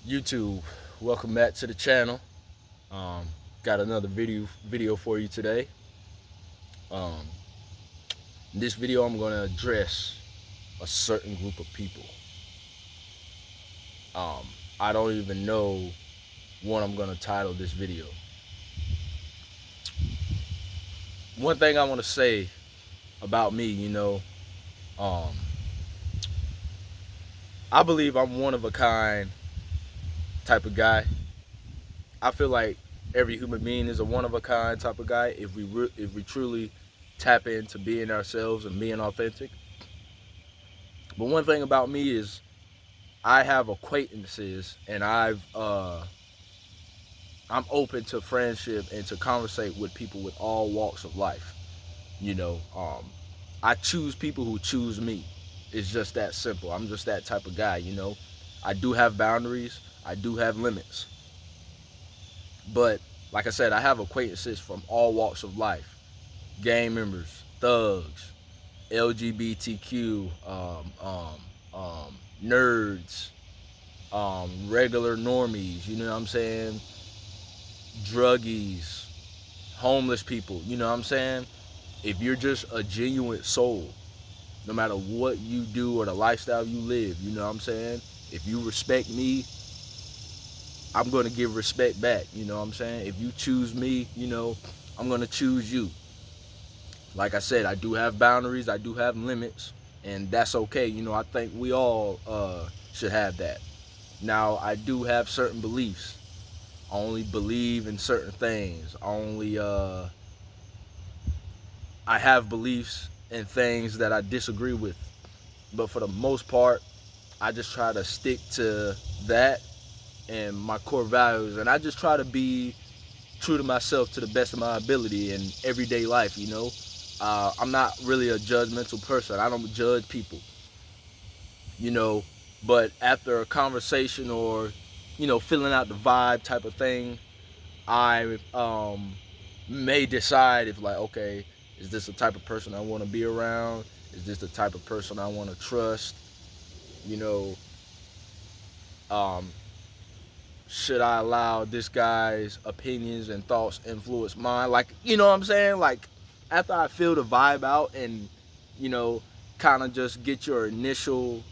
YouTube, welcome back to the channel. Um, got another video for you today. Um, in this video, I'm going to address a certain group of people. Um, I don't even know what I'm going to title this video. One thing I want to say about me, um, I believe I'm one of a kind type of guy. I feel like every human being is a one of a kind type of guy if we truly tap into being ourselves and being authentic. But one thing about me is I have acquaintances and I'm open to friendship and to conversate with people with all walks of life. You know, I choose people who choose me. It's just that simple. I'm just that type of guy. I do have boundaries. I do have limits. But like I said, I have acquaintances from all walks of life. Gang members, thugs, LGBTQ, nerds, regular normies, you know what I'm saying? Druggies, homeless people, you know what I'm saying? If you're just a genuine soul, no matter what you do or the lifestyle you live, you know what I'm saying? If you respect me, I'm going to give respect back, you know what I'm saying? If you choose me, I'm going to choose you. Like I said, I do have boundaries, I do have limits, and that's okay. I think we all should have that. Now, I do have certain beliefs. I only believe in certain things. I have beliefs in things that I disagree with. But for the most part, I just try to stick to that and my core values. And I just try to be true to myself to the best of my ability in everyday life. I'm not really a judgmental person. I don't judge people, you know. But after a conversation or, filling out the vibe type of thing, I may decide if, like, okay, is this the type of person I want to be around? Is this the type of person I want to trust? You know, um, should I allow this guy's opinions and thoughts influence mine? Like, you know what I'm saying? Like, after I feel the vibe out and, you know, kind of just get your initial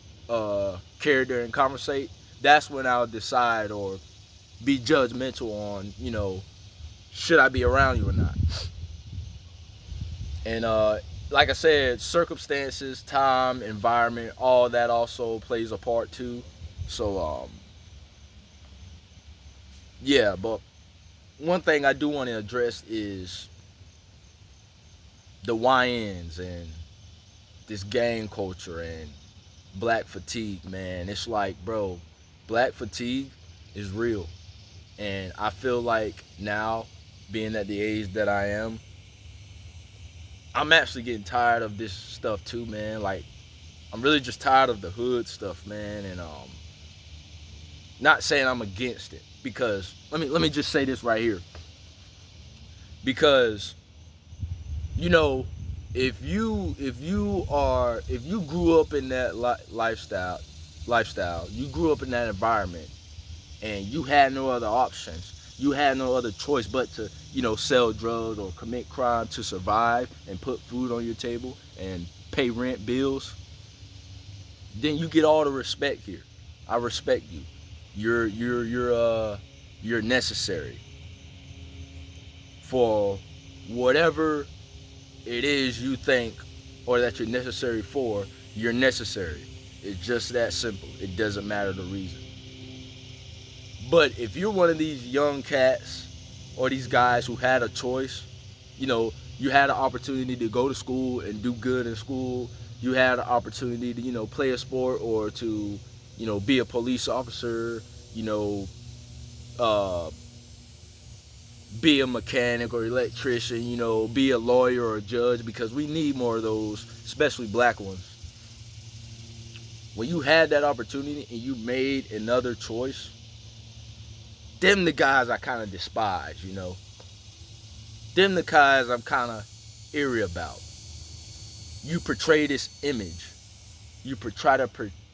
character and conversate, that's when I'll decide or be judgmental on, should I be around you or not? And like I said, circumstances, time, environment, all that also plays a part too. So yeah, but one thing I do want to address is the YNs and this gang culture and black fatigue, man. It's like, bro, black fatigue is real. And I feel like now, being at the age that I am, I'm actually getting tired of this stuff too, man. Like, I'm really just tired of the hood stuff, man. And not saying I'm against it, because let me just say this right here. Because, you know, if you grew up in that lifestyle, you grew up in that environment, and you had no other options, you had no other choice but to, sell drugs or commit crime to survive and put food on your table and pay rent, bills, then you get all the respect here. I respect you. You're necessary for whatever it is you think or that you're necessary for. You're necessary. It's just that simple. It doesn't matter the reason. But if you're one of these young cats or these guys who had a choice, you had an opportunity to go to school and do good in school. You had an opportunity to, play a sport or to, be a police officer, you know, uh, be a mechanic or electrician, be a lawyer or a judge, because we need more of those, especially black ones. When you had that opportunity and you made another choice, them the guys I kind of despise. Them the guys I'm kind of eerie about. You portray this image. You try to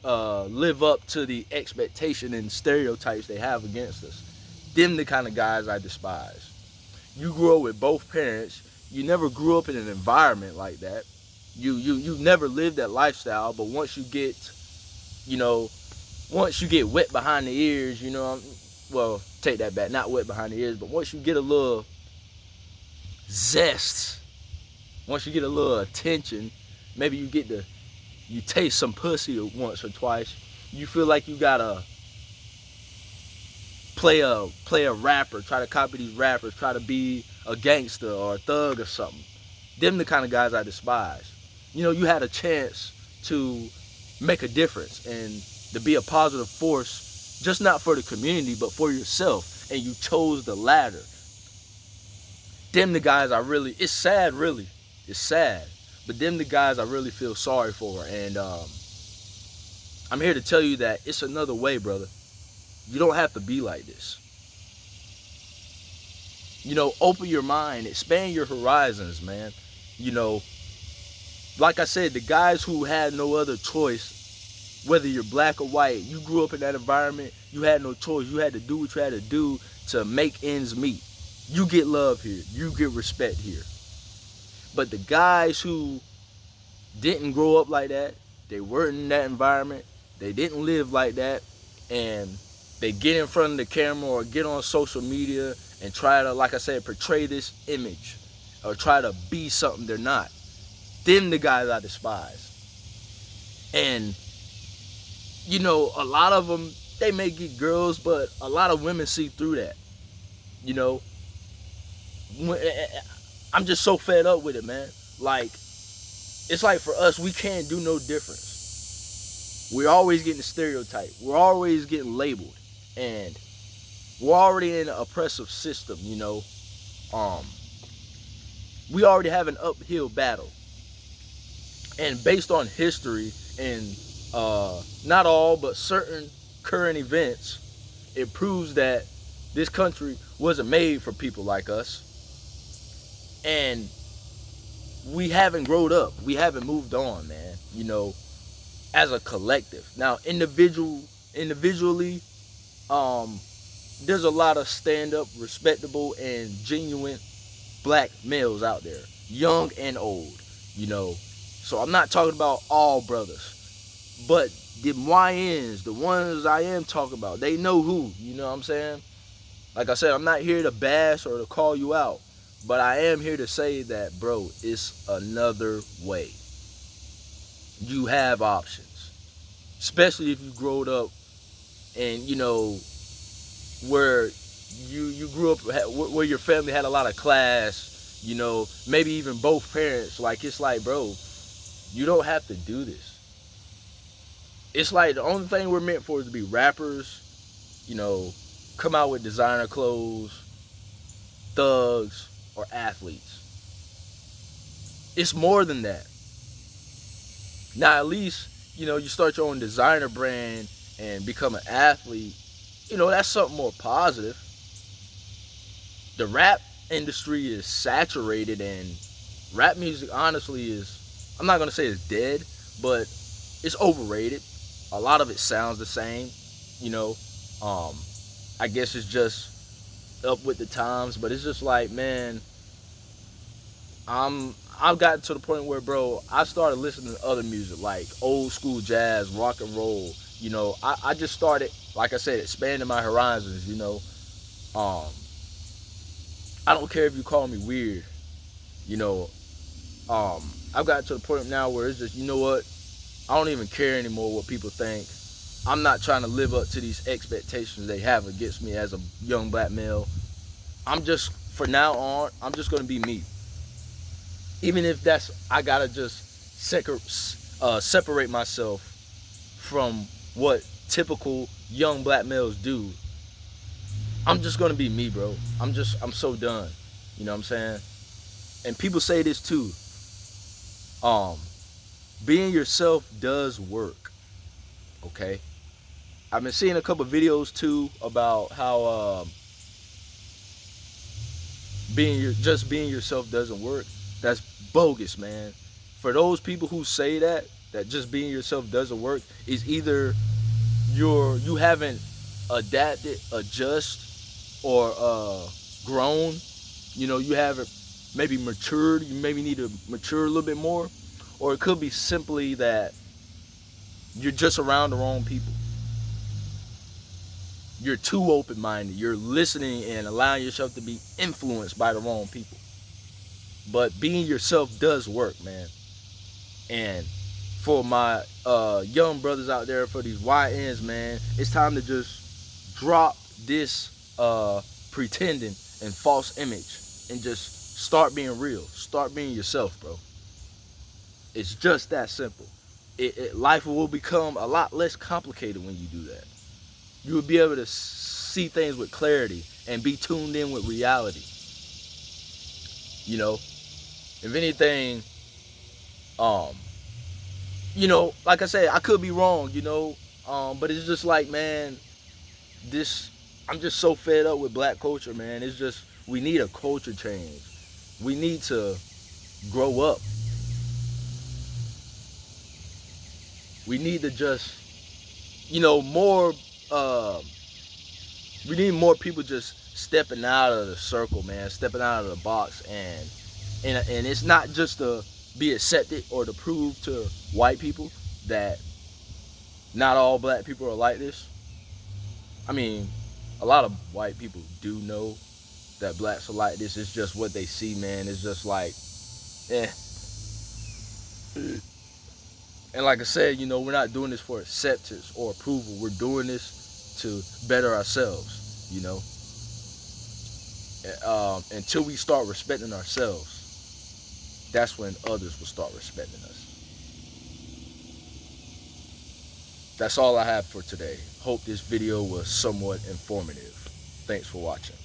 live up to the expectation and stereotypes they have against us. Them the kind of guys I despise. You grew up with both parents. You never grew up in an environment like that. You never lived that lifestyle. But once you get, once you get wet behind the ears, well, take that back. Not wet behind the ears, but once you get a little zest, once you get a little attention, maybe you taste some pussy once or twice. You feel like you gotta play a rapper, try to copy these rappers, try to be a gangster or a thug or something. Them the kind of guys I despise. You had a chance to make a difference and to be a positive force, just not for the community, but for yourself, and you chose the latter. Them the guys it's sad, really. It's sad. But them the guys I really feel sorry for. And I'm here to tell you that it's another way, brother. You don't have to be like this. Open your mind, expand your horizons, man. Like I said, the guys who had no other choice, whether you're black or white, you grew up in that environment, you had no choice. You had to do what you had to do to make ends meet. You get love here. You get respect here. But the guys who didn't grow up like that, they weren't in that environment, they didn't live like that, and they get in front of the camera or get on social media and try to, like I said, portray this image or try to be something they're not. Them the guys I despise. And, a lot of them, they may get girls, but a lot of women see through that. I'm just so fed up with it, man. Like, it's like for us, we can't do no difference. We're always getting stereotyped. We're always getting labeled. And we're already in an oppressive system, We already have an uphill battle. And based on history and not all, but certain current events, it proves that this country wasn't made for people like us. And we haven't grown up. We haven't moved on, man, as a collective. Now, individually, there's a lot of stand-up, respectable, and genuine black males out there, young and old, So I'm not talking about all brothers, but the YNs, the ones I am talking about, they know who, you know what I'm saying? Like I said, I'm not here to bash or to call you out, but I am here to say that, bro, it's another way. You have options, especially if you growed up and, where you grew up, where your family had a lot of class, maybe even both parents. Like, it's like, bro, you don't have to do this. It's like the only thing we're meant for is to be rappers, come out with designer clothes, thugs, or athletes. It's more than that. Now, at least, you start your own designer brand and become an athlete. That's something more positive. The rap industry is saturated, and rap music, honestly, is, I'm not going to say it's dead, but it's overrated. A lot of it sounds the same, I guess it's just up with the times, but it's just like, man, I've gotten to the point where, bro, I started listening to other music, like old school jazz, rock and roll. I just started, like I said, expanding my horizons, I don't care if you call me weird, I've gotten to the point now where it's just, what, I don't even care anymore what people think. I'm not trying to live up to these expectations they have against me as a young black male. For now on, I'm just going to be me. Even if I got to just separate myself from what typical young black males do. I'm just going to be me, bro. I'm so done. You know what I'm saying? And people say this too. Being yourself does work. Okay? I've been seeing a couple videos too about how being yourself doesn't work. That's bogus, man. For those people who say that, that just being yourself doesn't work is either you haven't adapted, adjust, or grown. You know, you haven't maybe matured. You maybe need to mature a little bit more, or it could be simply that you're just around the wrong people. You're too open-minded. You're listening and allowing yourself to be influenced by the wrong people. But being yourself does work, man. And for my young brothers out there, for these YNs, man, it's time to just drop this pretending and false image and just start being real. Start being yourself, bro. It's just that simple. Life will become a lot less complicated when you do that. You will be able to see things with clarity and be tuned in with reality. You know, if anything, you know, like I said, I could be wrong, you know, but it's just like, man, I'm just so fed up with black culture, man. It's just, we need a culture change. We need to grow up. We need to just, you know, we need more people just stepping out of the circle, man, stepping out of the box, and it's not just to be accepted or to prove to white people that not all black people are like this. I mean, a lot of white people do know that blacks are like this. It's just what they see, man. It's just like, eh. And like I said, you know, we're not doing this for acceptance or approval. We're doing this to better ourselves, you know. Until we start respecting ourselves, that's when others will start respecting us. That's all I have for today. Hope this video was somewhat informative. Thanks for watching.